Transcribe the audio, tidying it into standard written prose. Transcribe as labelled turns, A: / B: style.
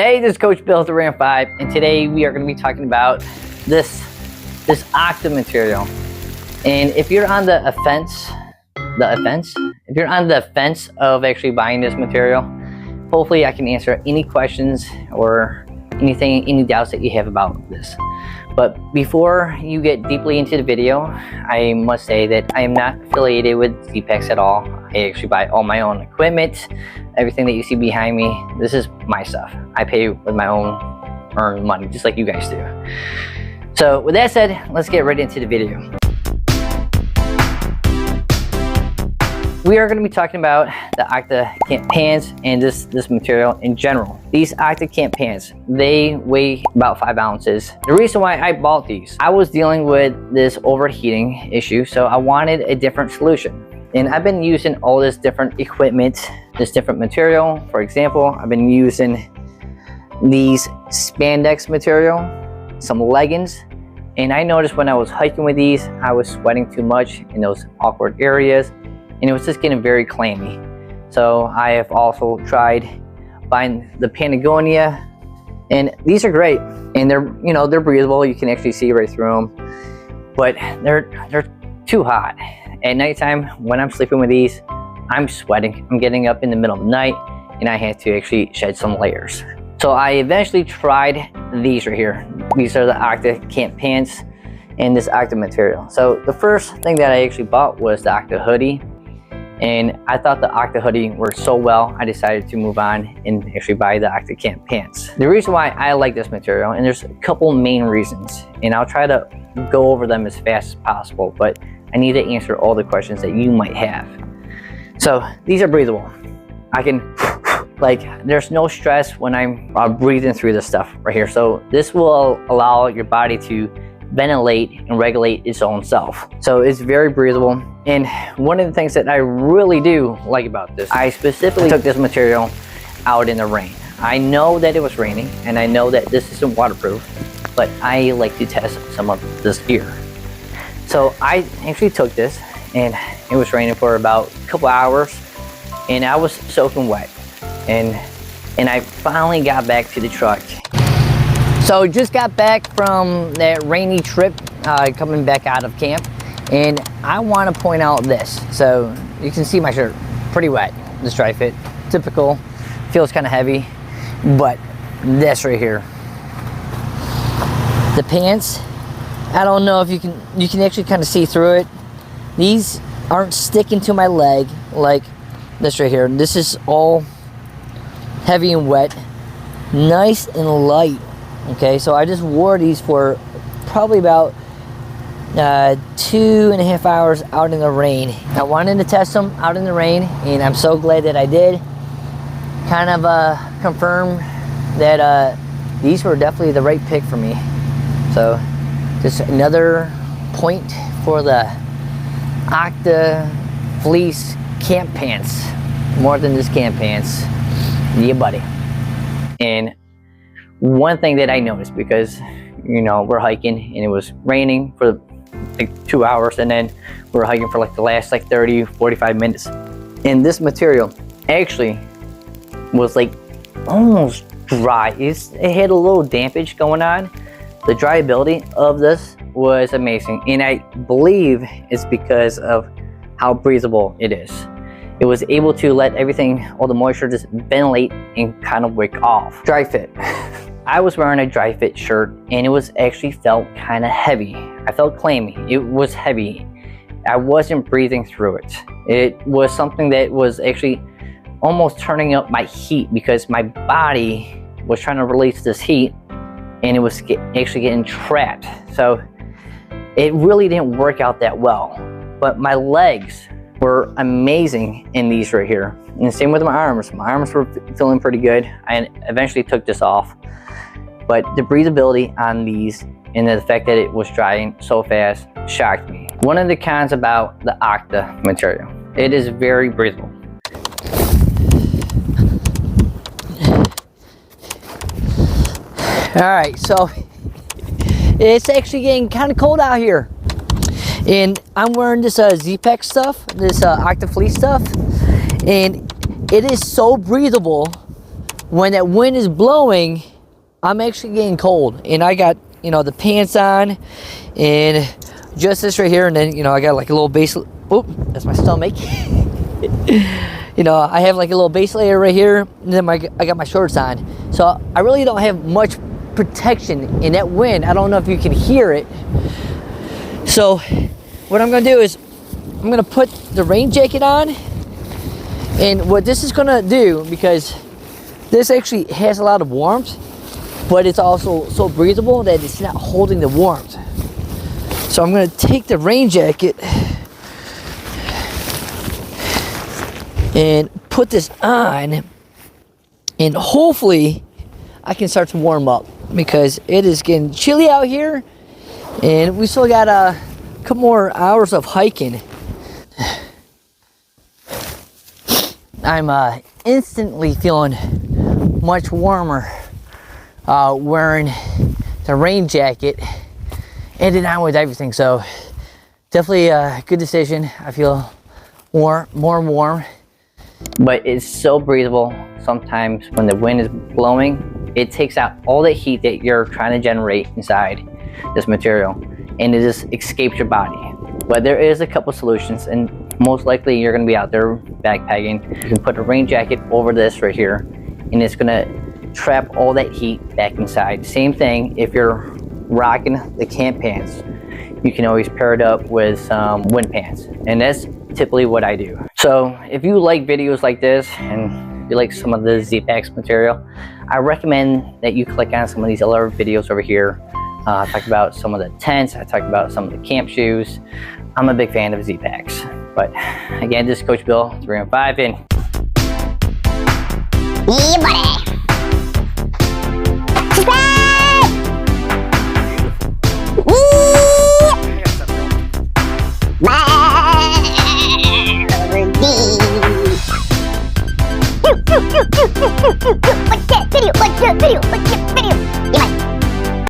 A: Hey, this is Coach Bill at the Ram 5, and today we are going to be talking about this Octa material. And if you're on the offense, if you're on the fence of actually buying this material, hopefully I can answer any questions or any doubts that you have about this. But before you get deeply into the video, I must say that I am not affiliated with Zpacks at all. I actually buy all my own equipment. Everything that you see behind me, this is my stuff. I pay with my own earned money, just like you guys do. So with that said, let's get right into the video. We are going to be talking about the Octa Camp Pants and this material in general. These Octa Camp Pants, they weigh about 5 ounces. The reason why I bought these, I was dealing with this overheating issue, so I wanted a different solution. And I've been using all this different equipment, this different material. For example, I've been using these spandex material, some leggings, and I noticed when I was hiking with these, I was sweating too much in those awkward areas, and it was just getting very clammy. So I have also tried buying the Patagonia, and these are great, and they're breathable. You can actually see right through them, but they're too hot. At nighttime, when I'm sleeping with these, I'm sweating. I'm getting up in the middle of the night, and I had to actually shed some layers. So I eventually tried these right here. These are the Octa Camp Pants and this Octa material. So the first thing that I actually bought was the Octa hoodie, and I thought the Octa hoodie worked so well, I decided to move on and actually buy the Octa Camp Pants. The reason why I like this material, and there's a couple main reasons, and I'll try to go over them as fast as possible, but I need to answer all the questions that you might have. So these are breathable. I can, there's no stress when I'm breathing through this stuff right here. So this will allow your body to ventilate and regulate its own self. So it's very breathable. And one of the things that I really do like about this, I specifically took this material out in the rain. I know that it was raining, and I know that this isn't waterproof, but I like to test some of this gear. So I actually took this, and it was raining for about a couple hours, and I was soaking wet, and I finally got back to the truck. So just got back from that rainy trip, coming back out of camp, and I want to point out this. So you can see my shirt, pretty wet, this dry fit, typical, feels kind of heavy, but this right here, the pants, I don't know if you can actually kind of see through it. These aren't sticking to my leg like this right here. This is all heavy and wet, nice and light. Okay, so I just wore these for probably about 2.5 hours out in the rain. I wanted to test them out in the rain, and I'm so glad that I did. Kind of confirmed that these were definitely the right pick for me. So just another point for the Octa Fleece Camp Pants. More than just camp pants. Yeah, buddy. And one thing that I noticed, because we're hiking and it was raining for like 2 hours, and then we're hiking for like the last 30-45 minutes, and this material actually was like almost dry. It had a little dampage going on. The dryability of this was amazing, and I believe it's because of how breathable it is. It was able to let everything, all the moisture, just ventilate and kind of wick off. Dry fit. I was wearing a dry fit shirt, and it was actually felt kind of heavy. I felt clammy. It was heavy. I wasn't breathing through it. It was something that was actually almost turning up my heat, because my body was trying to release this heat, and it was actually getting trapped. So it really didn't work out that well. But my legs were amazing in these right here. And the same with my arms. My arms were feeling pretty good. I eventually took this off. But the breathability on these, and the fact that it was drying so fast, shocked me. One of the cons about the Octa material, it is very breathable. All right, so it's actually getting kind of cold out here, and I'm wearing this Zpacks stuff, this Octa Fleece stuff, and it is so breathable when that wind is blowing, I'm actually getting cold. And I got, you know, the pants on and just this right here. And then, you know, I got like a little base. Oh, that's my stomach. You know, I have like a little base layer right here. And then I got my shorts on. So I really don't have much protection in that wind. I don't know if you can hear it. So what I'm gonna do is I'm gonna put the rain jacket on, and what this is gonna do, because this actually has a lot of warmth, but it's also so breathable that it's not holding the warmth. So I'm gonna take the rain jacket and put this on, and hopefully I can start to warm up, because it is getting chilly out here and we still got a couple more hours of hiking. I'm instantly feeling much warmer wearing the rain jacket and it on with everything. So definitely a good decision. I feel more warm, but it's so breathable. Sometimes when the wind is blowing, it takes out all the heat that you're trying to generate inside this material, and it just escapes your body. But there is a couple solutions, and most likely you're going to be out there backpacking. You can put a rain jacket over this right here, and it's going to trap all that heat back inside. Same thing if you're rocking the camp pants. You can always pair it up with some wind pants, and that's typically what I do. So if you like videos like this and you like some of the Zpacks material, I recommend that you click on some of these other videos over here. I talked about some of the tents, I talked about some of the camp shoes. I'm a big fan of Zpacks. But again, this is Coach Bill, 315, and
B: yeah, buddy. Watch that video, watch that video, watch that video.